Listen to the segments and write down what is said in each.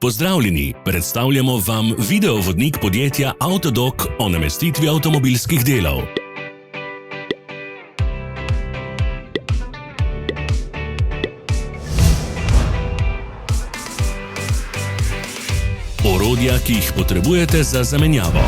Pozdravljeni, predstavljamo vam videovodnik podjetja Avtodok o namestitvi avtomobilskih delov. Orodja, ki jih potrebujete za zamenjavo.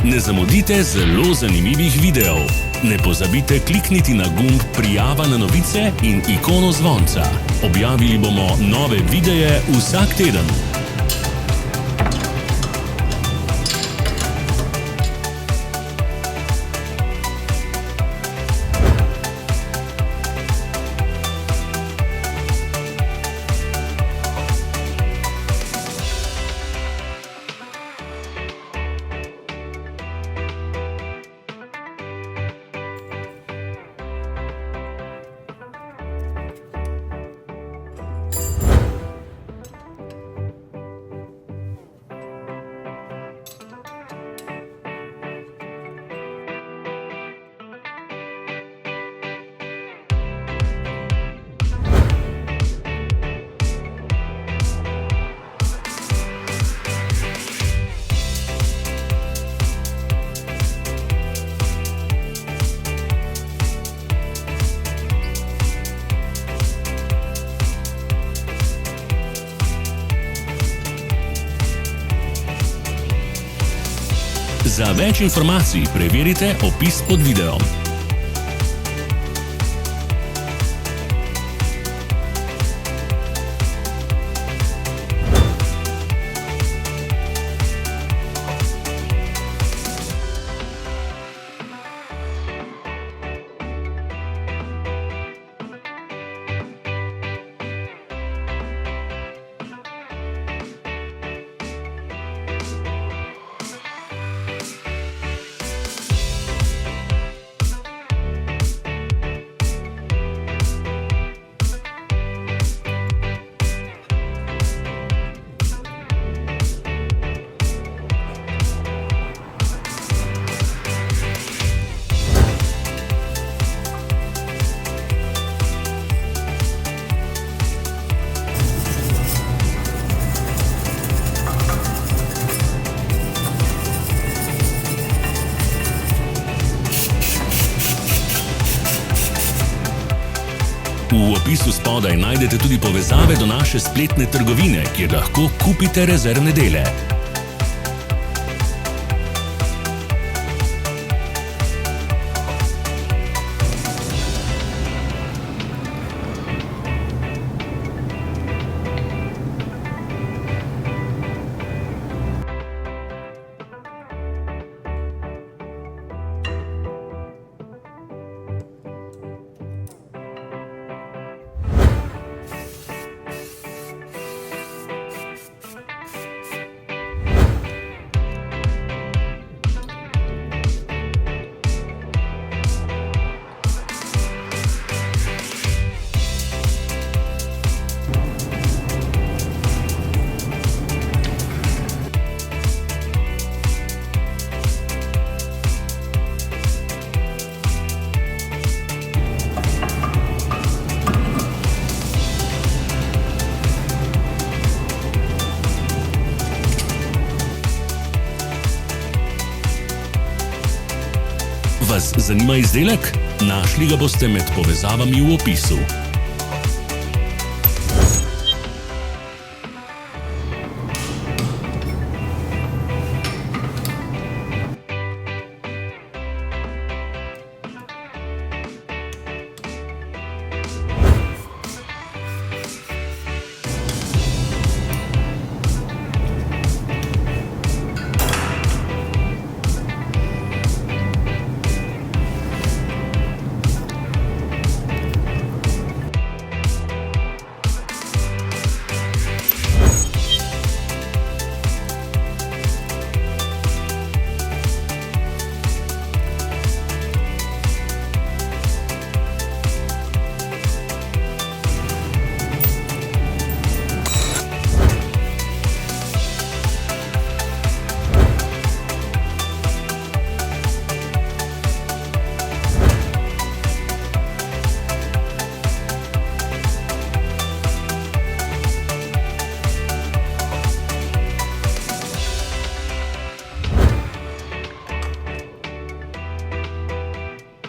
Ne zamudite zelo zanimivih videov. Ne pozabite klikniti na gumb Prijava na novice in ikono zvonca. Objavili bomo nove videe vsak teden. Za več informacij preverite opis pod videom. V opisu spodaj najdete tudi povezave do naše spletne trgovine, kjer lahko kupite rezervne dele. Vas zanima izdelek? Našli ga boste med povezavami v opisu.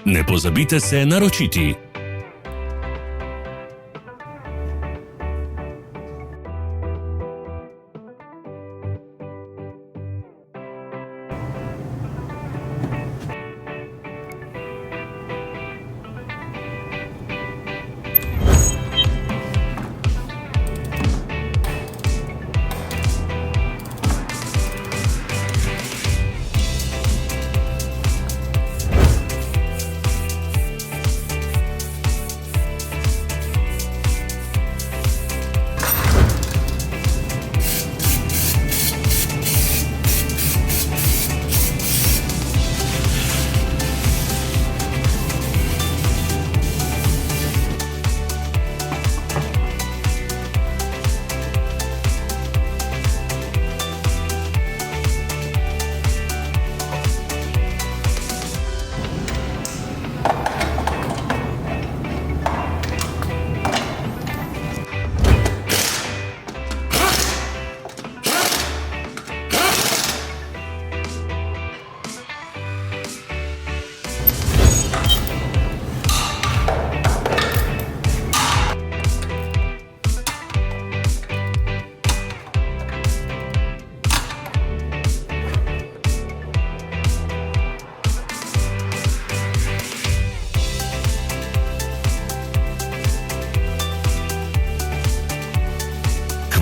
Ne pozabite se naročiti.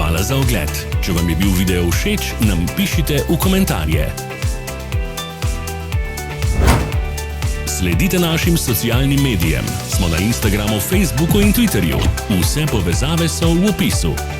Hvala za ogled. Če vam je bil video všeč, nam pišite v komentarje. Sledite našim socialnim medijem. Smo na Instagramu, Facebooku in Twitterju. Vse povezave so v opisu.